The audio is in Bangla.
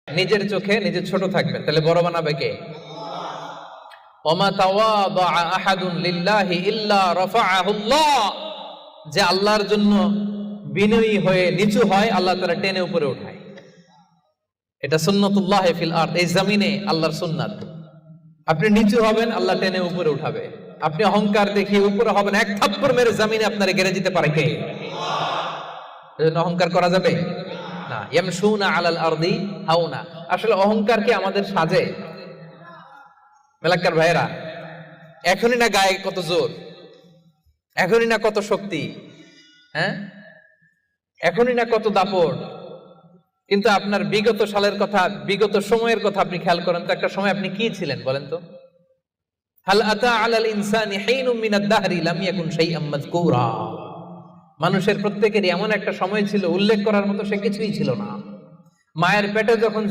নিজের চোখে নিজে ছোট থাকবেন, তাহলে বড় বানাবে কে? ওমা তাওয়াদা আহাদুন লিল্লাহি ইল্লা রাফাআহুল্লাহ, যে আল্লাহর জন্য বিনয়ী হয়ে নিচু হয় আল্লাহ তাআলা টেনে উপরে উঠায়। এটা সুন্নাতুল্লাহ ফিল আরদ, এই জমিনে আল্লাহর সুন্নাত। আপনি নিচু হবেন, আল্লাহ টেনে উপরে উঠাবে। আপনি অহংকার দেখিয়ে উপরে হবেন, এক থাপ্পড় মেরে জমিনে আপনারে গেড়ে দিতে পারে কে? এজন্য অহংকার করা যাবে না। ইয়ামশুনা আলাল আরদি হাওনা। আসলে অহংকার কি আমাদের সাজে? মেলাক্কার ভাইরা, এখনই না গায়ে কত জোর, এখনই না কত শক্তি, হ্যাঁ, এখনই না কত দাপট, কিন্তু আপনার বিগত সালের কথা, বিগত সময়ের কথা আপনি খেয়াল করেন তো, একটা সময় আপনি কি ছিলেন বলেন তো? হাল আতা আলাল ইনসানি হিনুম মিনাদ দাহরি লাম ইয়াকুন শাইআম মাযকুরা। মানুষের প্রত্যেকেরই এমন একটা সময় ছিল উল্লেখ করার মতো সে কিছুই ছিল না। মায়ের পেটে যখন